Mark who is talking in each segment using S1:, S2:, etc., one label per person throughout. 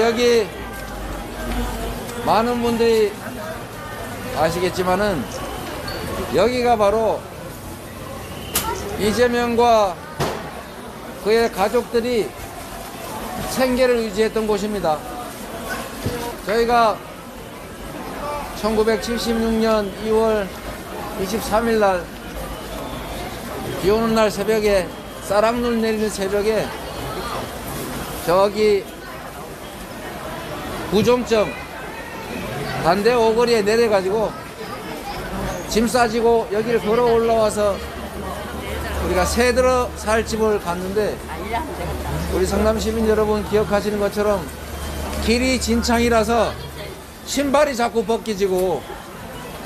S1: 여기 많은 분들이 아시겠지만은 여기가 바로 이재명과 그의 가족들이 생계를 유지했던 곳입니다. 저희가 1976년 2월 23일 날 비 오는 날 새벽에, 쌀락눈 내리는 새벽에 저기 구종점 반대 오거리에 내려가지고 짐 싸지고 여기를 걸어 올라와서 우리가 새들어 살 집을 갔는데, 우리 성남 시민 여러분 기억하시는 것처럼 길이 진창이라서 신발이 자꾸 벗겨지고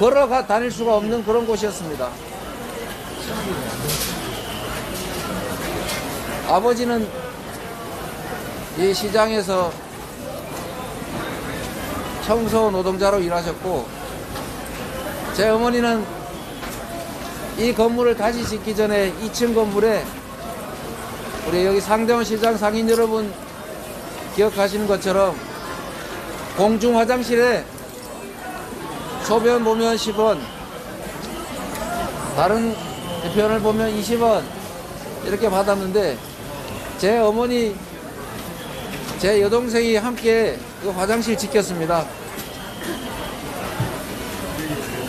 S1: 걸어가 다닐 수가 없는 그런 곳이었습니다. 아버지는 이 시장에서 청소 노동자로 일하셨고, 제 어머니는 이 건물을 다시 짓기 전에 2층 건물에 우리 여기 상대원 시장 상인 여러분 기억하시는 것처럼 공중 화장실에 소변 보면 10원, 다른 대표를 보면 20원 이렇게 받았는데, 제 어머니, 제 여동생이 함께 그 화장실 지켰습니다.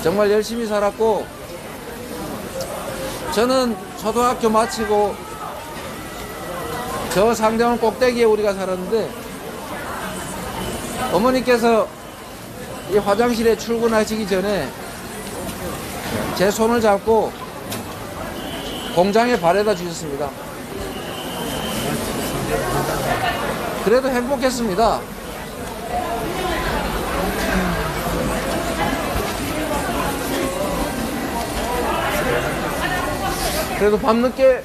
S1: 정말 열심히 살았고, 저는 초등학교 마치고 저 상대원 꼭대기에 우리가 살았는데, 어머니께서 이 화장실에 출근하시기 전에 제 손을 잡고 공장에 바래다 주셨습니다. 그래도 행복했습니다. 그래도 밤늦게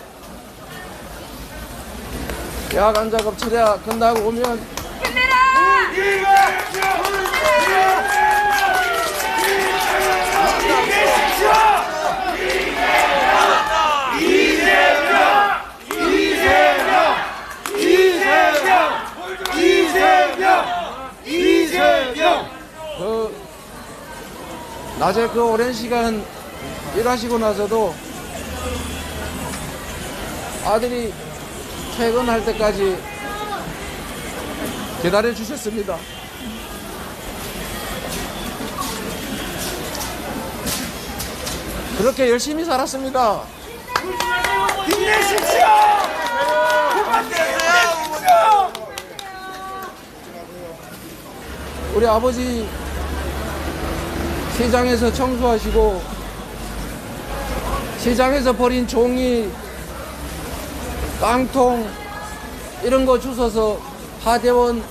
S1: 야간 작업 처리가 끝나고 오면 이재명! 낮에 그 오랜 시간 일하시고 나서도 아들이 퇴근할 때까지 기다려 주셨습니다. 그렇게 열심히 살았습니다.
S2: 힘내십시오! 힘내십시오!
S1: 우리 아버지 시장에서 청소하시고, 시장에서 버린 종이, 깡통 이런 거 주워서 하대원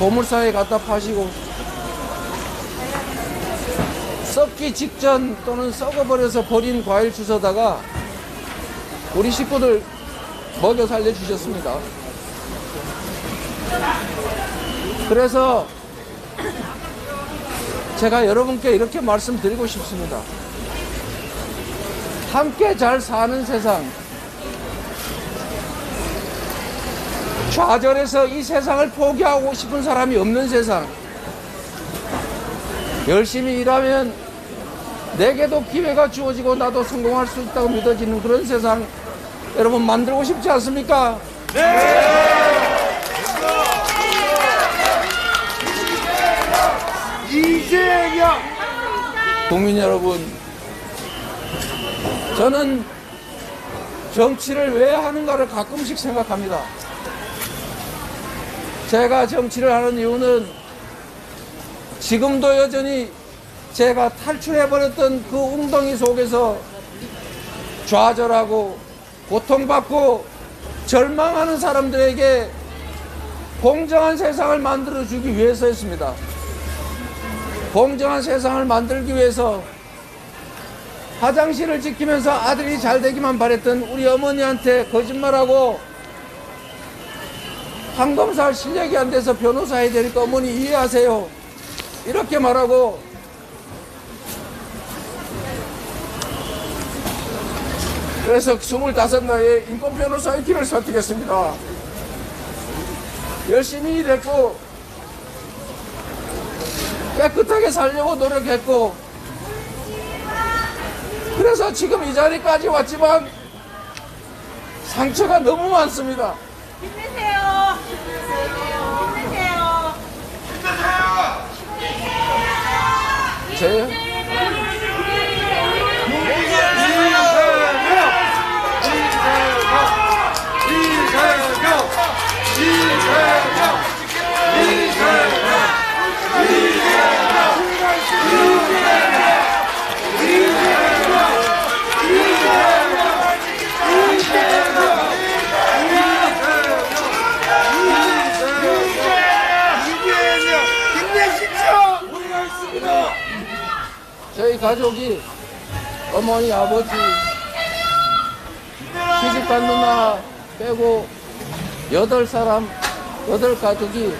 S1: 보물사에 갖다 파시고, 썩기 직전 또는 썩어버려서 버린 과일 주워다가 우리 식구들 먹여 살려주셨습니다. 그래서 제가 여러분께 이렇게 말씀드리고 싶습니다. 함께 잘 사는 세상, 좌절해서 이 세상을 포기하고 싶은 사람이 없는 세상, 열심히 일하면 내게도 기회가 주어지고 나도 성공할 수 있다고 믿어지는 그런 세상 여러분 만들고 싶지 않습니까?
S2: 네! 이재명!
S1: 국민 여러분, 저는 정치를 왜 하는가를 가끔씩 생각합니다. 제가 정치를 하는 이유는 지금도 여전히 제가 탈출해버렸던 그 웅덩이 속에서 좌절하고 고통받고 절망하는 사람들에게 공정한 세상을 만들어주기 위해서였습니다. 공정한 세상을 만들기 위해서 화장실을 지키면서 아들이 잘 되기만 바랬던 우리 어머니한테 거짓말하고 판검사 실력이 안 돼서 변호사 해야 되니까 어머니 이해하세요 이렇게 말하고, 그래서 25 나이에 인권변호사의 길을 선택했습니다. 열심히 일했고 깨끗하게 살려고 노력했고 그래서 지금 이 자리까지 왔지만 상처가 너무 많습니다.
S3: 힘내세요. 힘내세요.
S1: 제 저희 가족이 어머니, 아버지, 시집간 누나 빼고 8사람, 8가족이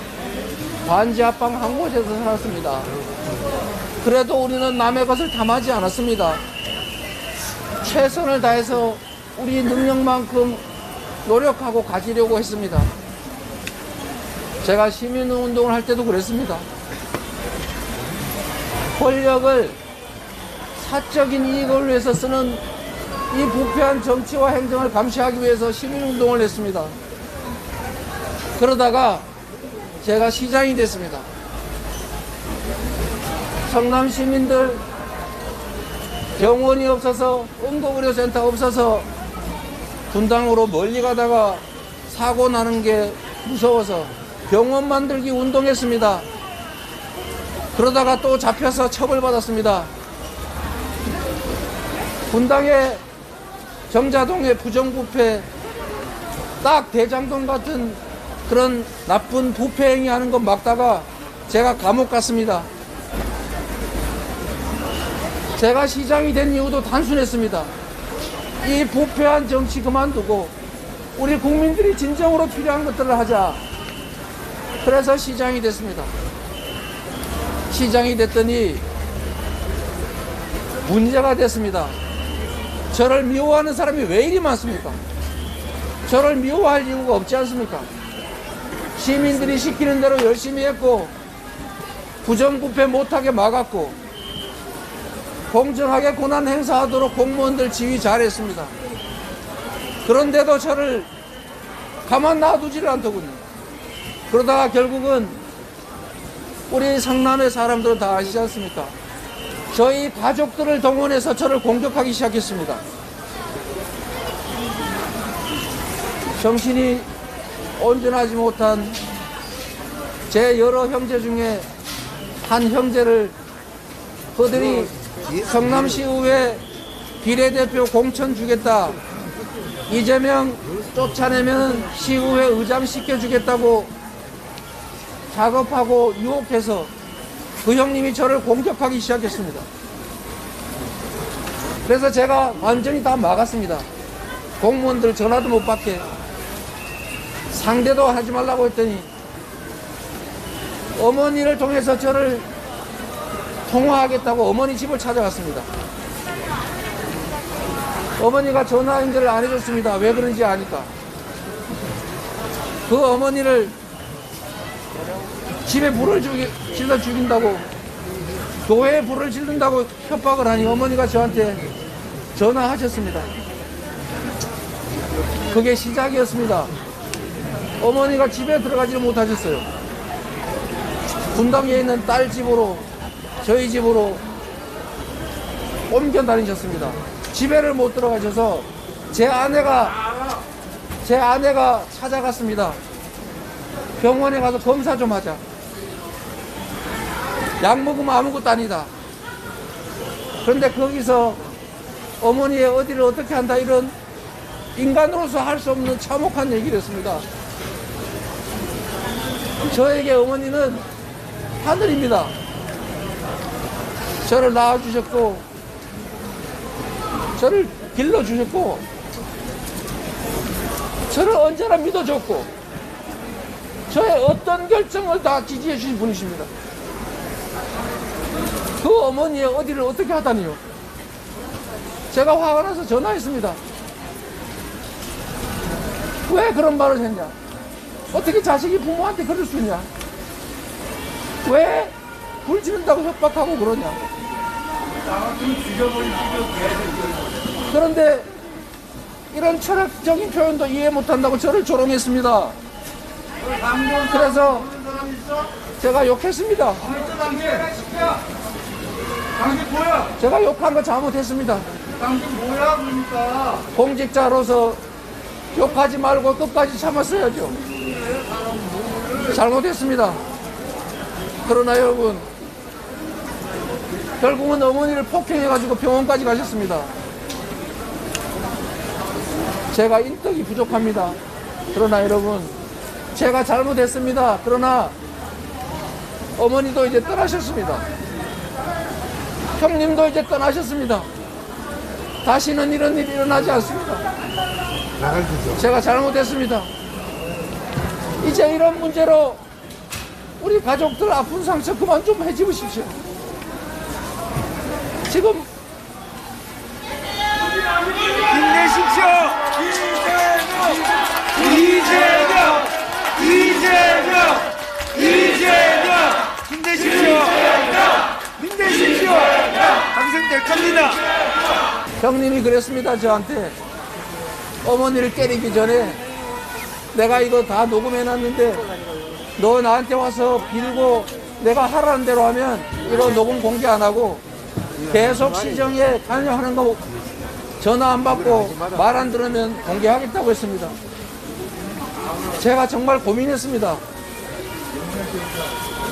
S1: 반지 합방 한 곳에서 살았습니다. 그래도 우리는 남의 것을 탐하지 않았습니다. 최선을 다해서 우리 능력만큼 노력하고 가지려고 했습니다. 제가 시민운동을 할 때도 그랬습니다. 권력을 사적인 이익을 위해서 쓰는 이 부패한 정치와 행정을 감시하기 위해서 시민운동을 했습니다. 그러다가 제가 시장이 됐습니다. 성남 시민들 병원이 없어서 응급의료센터가 없어서 분당으로 멀리 가다가 사고 나는 게 무서워서 병원 만들기 운동했습니다. 그러다가 또 잡혀서 처벌받았습니다. 분당의 정자동의 부정부패 딱 대장동 같은 그런 나쁜 부패 행위하는 거 막다가 제가 감옥 갔습니다. 제가 시장이 된 이유도 단순했습니다. 이 부패한 정치 그만두고 우리 국민들이 진정으로 필요한 것들을 하자. 그래서 시장이 됐습니다. 시장이 됐더니 문제가 됐습니다. 저를 미워하는 사람이 왜 이리 많습니까? 저를 미워할 이유가 없지 않습니까? 시민들이 시키는 대로 열심히 했고 부정부패 못하게 막았고 공정하게 권한 행사하도록 공무원들 지휘 잘했습니다. 그런데도 저를 가만 놔두지를 않더군요. 그러다가 결국은 우리 성남의 사람들은 다 아시지 않습니까? 저희 가족들을 동원해서 저를 공격하기 시작했습니다. 정신이 온전하지 못한 제 여러 형제 중에 한 형제를 그들이 성남시의회 비례대표 공천 주겠다, 이재명 쫓아내면 시의회 의장 시켜주겠다고 작업하고 유혹해서 그 형님이 저를 공격하기 시작했습니다. 그래서 제가 완전히 다 막았습니다. 공무원들 전화도 못 받게 상대도 하지 말라고 했더니 어머니를 통해서 저를 통화하겠다고 어머니 집을 찾아갔습니다. 어머니가 전화 연결을 안 해줬습니다. 왜 그런지 아니까. 그 어머니를 집에 불을 질러 죽인다고, 교회에 불을 지른다고 협박을 하니 어머니가 저한테 전화하셨습니다. 그게 시작이었습니다. 어머니가 집에 들어가지를 못하셨어요. 분당에 있는 딸 집으로, 저희 집으로 옮겨 다니셨습니다. 집에를 못 들어가셔서 제 아내가 찾아갔습니다. 병원에 가서 검사 좀 하자. 약 먹으면 아무것도 아니다. 그런데 거기서 어머니의 어디를 어떻게 한다, 이런 인간으로서 할 수 없는 참혹한 얘기를 했습니다. 저에게 어머니는 하늘입니다. 저를 낳아주셨고 저를 길러주셨고 저를 언제나 믿어줬고 저의 어떤 결정을 다 지지해 주신 분이십니다. 그 어머니의 어디를 어떻게 하다니요. 제가 화가 나서 전화했습니다. 왜 그런 말을 했냐. 어떻게 자식이 부모한테 그럴 수 있냐? 왜 불 지른다고 협박하고 그러냐? 그런데 이런 철학적인 표현도 이해 못한다고 저를 조롱했습니다. 그래서 제가 욕했습니다.
S2: 당신 뭐야?
S1: 제가 욕한 거 잘못했습니다.
S2: 당신 뭐야 그러니까?
S1: 공직자로서 욕하지 말고 끝까지 참았어야죠. 잘못했습니다. 그러나 여러분, 결국은 어머니를 폭행해가지고 병원까지 가셨습니다. 제가 인덕이 부족합니다. 그러나 여러분, 제가 잘못했습니다. 그러나 어머니도 이제 떠나셨습니다. 형님도 이제 떠나셨습니다. 다시는 이런 일이 일어나지 않습니다. 제가 잘못했습니다. 이제 이런 문제로 우리 가족들 아픈 상처 그만 좀 해집으십시오. 지금
S2: 힘내십시오. 이재명! 힘내십시오. 힘내십시오. 당선될 겁니다.
S1: 형님이 그랬습니다. 저한테 어머니를 때리기 전에 내가 이거 다 녹음해놨는데 너 나한테 와서 빌고 내가 하라는 대로 하면 이거 녹음 공개 안 하고 계속 시정에 관여하는 거 전화 안 받고 말 안 들으면 공개하겠다고 했습니다. 제가 정말 고민했습니다.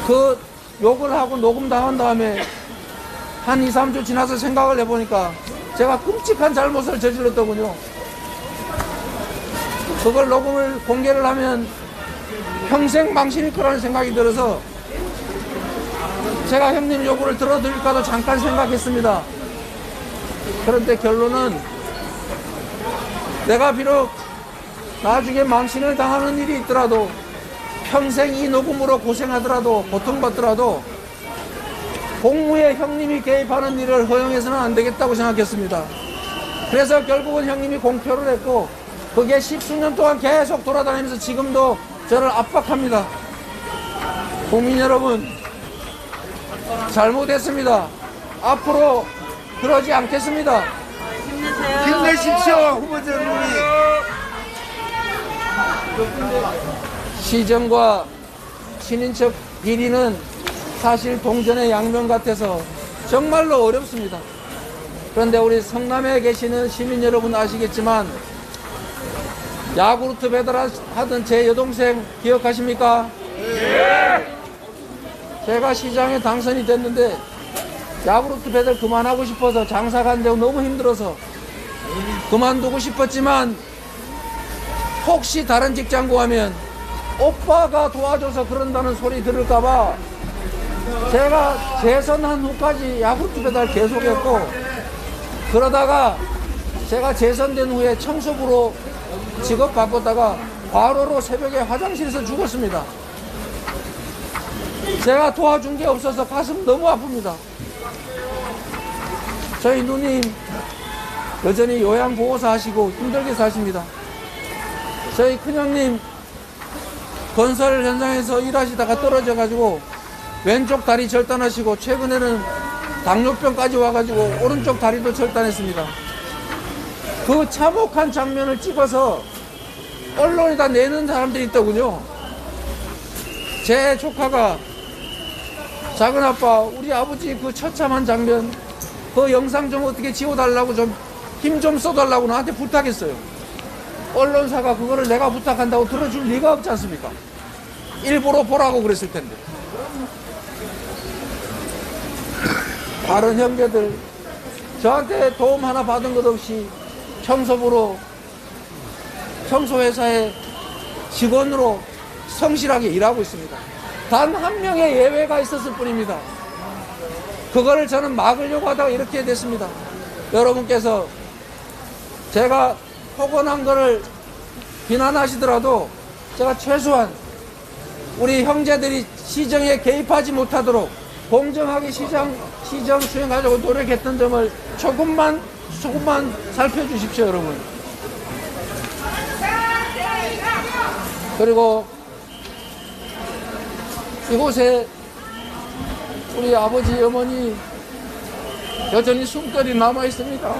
S1: 그 욕을 하고 녹음 다 한 다음에 한 2, 3주 지나서 생각을 해보니까 제가 끔찍한 잘못을 저질렀더군요. 그걸 녹음을 공개를 하면 평생 망신일 거라는 생각이 들어서 제가 형님 요구를 들어드릴까도 잠깐 생각했습니다. 그런데 결론은 내가 비록 나중에 망신을 당하는 일이 있더라도 평생 이 녹음으로 고생하더라도 고통받더라도 공무에 형님이 개입하는 일을 허용해서는 안 되겠다고 생각했습니다. 그래서 결국은 형님이 공표를 했고 그게 10수년 동안 계속 돌아다니면서 지금도 저를 압박합니다. 국민 여러분, 잘못했습니다. 앞으로 그러지 않겠습니다.
S2: 힘내십시오, 후보자님.
S1: 시정과 친인척 비리는 사실 동전의 양면 같아서 정말로 어렵습니다. 그런데 우리 성남에 계시는 시민 여러분 아시겠지만 야구르트 배달하던 제 여동생 기억하십니까? 네. 제가 시장에 당선이 됐는데 야구르트 배달 그만하고 싶어서 장사가 안 되고 너무 힘들어서 그만두고 싶었지만 혹시 다른 직장 구하면 오빠가 도와줘서 그런다는 소리 들을까봐 제가 재선한 후까지 야구르트 배달 계속했고 그러다가 제가 재선된 후에 청소부로 직업 바꿨다가 과로로 새벽에 화장실에서 죽었습니다. 제가 도와준 게 없어서 가슴 너무 아픕니다. 저희 누님 여전히 요양보호사 하시고 힘들게 사십니다. 저희 큰형님 건설 현장에서 일하시다가 떨어져가지고 왼쪽 다리 절단하시고 최근에는 당뇨병까지 와가지고 오른쪽 다리도 절단했습니다. 그 참혹한 장면을 찍어서 언론에다 내는 사람들이 있더군요. 제 조카가 작은아빠 우리 아버지 그 처참한 장면 그 영상 좀 어떻게 지워달라고 좀 힘 좀 써달라고 나한테 부탁했어요. 언론사가 그거를 내가 부탁한다고 들어줄 리가 없지 않습니까? 일부러 보라고 그랬을 텐데. 다른 형제들 저한테 도움 하나 받은 것 없이 청소부로 청소회사의 직원으로 성실하게 일하고 있습니다. 단 한 명의 예외가 있었을 뿐입니다. 그거를 저는 막으려고 하다가 이렇게 됐습니다. 여러분께서 제가 폭언한 거를 비난하시더라도 제가 최소한 우리 형제들이 시정에 개입하지 못하도록 공정하게 시정 수행하려고 노력했던 점을 조금만 살펴주십시오, 여러분. 그리고 이곳에 우리 아버지 어머니 여전히 숨결이 남아 있습니다.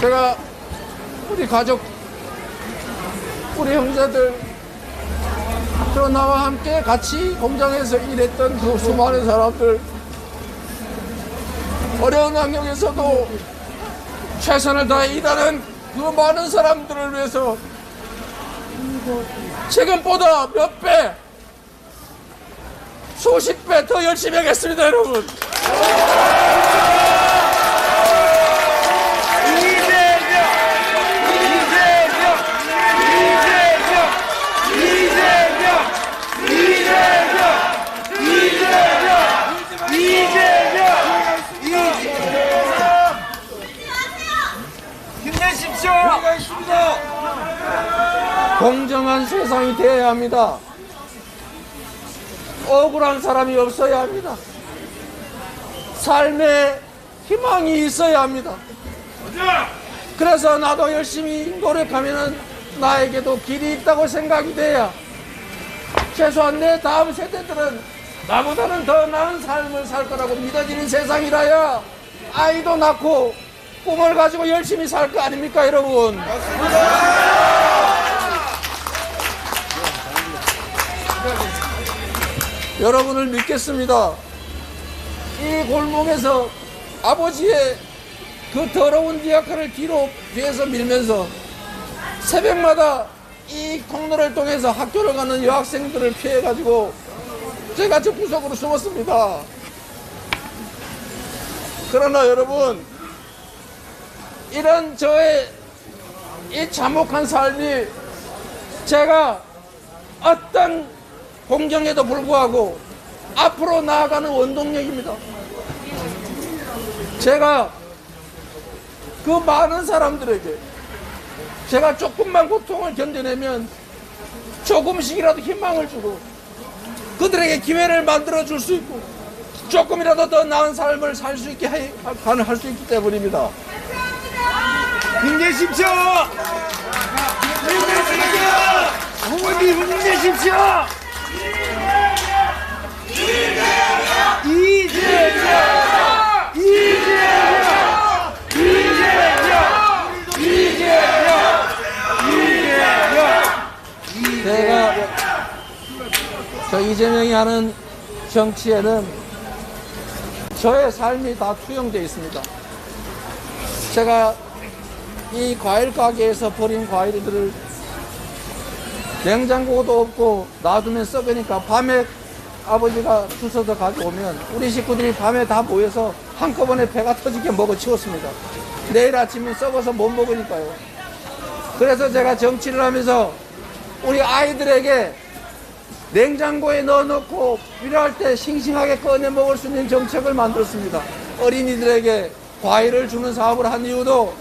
S1: 제가 우리 가족, 우리 형제들, 저 나와 함께 같이 공장에서 일했던 그 수많은 사람들, 어려운 환경에서도 최선을 다해 일하는 그 많은 사람들을 위해서 지금보다 몇 배, 수십 배 더 열심히 하겠습니다, 여러분.
S2: 힘내십시오.
S1: 공정한 세상이 되어야 합니다. 억울한 사람이 없어야 합니다. 삶에 희망이 있어야 합니다. 그래서 나도 열심히 노력하면 나에게도 길이 있다고 생각이 돼야 최소한 내 다음 세대들은 나보다는 더 나은 삶을 살 거라고 믿어지는 세상이라야 아이도 낳고 꿈을 가지고 열심히 살 거 아닙니까, 여러분? 여러분을 믿겠습니다. 이 골목에서 아버지의 그 더러운 디아카를 뒤에서 밀면서 새벽마다 이 통로를 통해서 학교를 가는 여학생들을 피해가지고 제가 저 구석으로 숨었습니다. 그러나 여러분, 이런 저의 이 참혹한 삶이 제가 어떤 공경에도 불구하고 앞으로 나아가는 원동력입니다. 제가 그 많은 사람들에게 제가 조금만 고통을 견뎌내면 조금씩이라도 희망을 주고 그들에게 기회를 만들어 줄 수 있고 조금이라도 더 나은 삶을 살 수 있게 할 수 있기 때문입니다.
S2: 힘내십시오. 힘내십시오. 부모님 힘내십시오. 이재명! 이재명! 이재명! 이재명! 이재명!
S1: 제가 저 이재명이 하는 정치에는 저의 삶이 다 투영되어 있습니다. 제가 이 과일 가게에서 버린 과일들을 냉장고도 없고 놔두면 썩으니까 밤에 아버지가 주워서 가져오면 우리 식구들이 밤에 다 모여서 한꺼번에 배가 터지게 먹어 치웠습니다. 내일 아침에 썩어서 못 먹으니까요. 그래서 제가 정치를 하면서 우리 아이들에게 냉장고에 넣어놓고 필요할 때 싱싱하게 꺼내 먹을 수 있는 정책을 만들었습니다. 어린이들에게 과일을 주는 사업을 한 이유도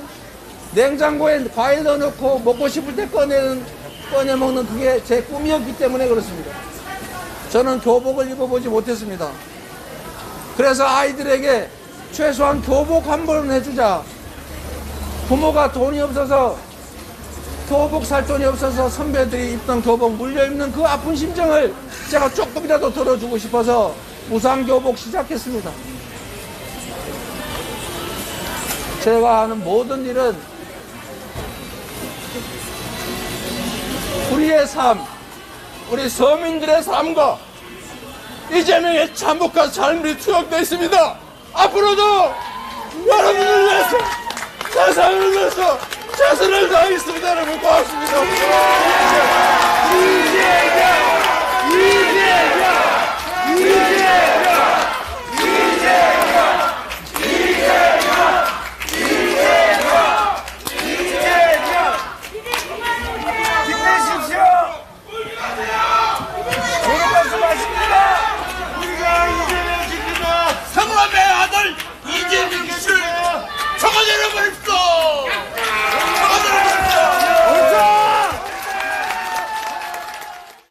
S1: 냉장고에 과일 넣어놓고 먹고 싶을 때 꺼내 먹는 그게 제 꿈이었기 때문에 그렇습니다. 저는 교복을 입어보지 못했습니다. 그래서 아이들에게 최소한 교복 한 번은 해주자. 부모가 돈이 없어서 교복 살 돈이 없어서 선배들이 입던 교복 물려 입는 그 아픈 심정을 제가 조금이라도 덜어주고 싶어서 무상교복 시작했습니다. 제가 하는 모든 일은 우리의 삶, 우리 서민들의 삶과 이재명의 참혹한 삶이 투영되어 있습니다. 앞으로도 여러분을 위해서, 세상을 위해서 최선을 다하겠습니다. 여러분 고맙습니다.
S2: 이재명! 이재명! 이재명!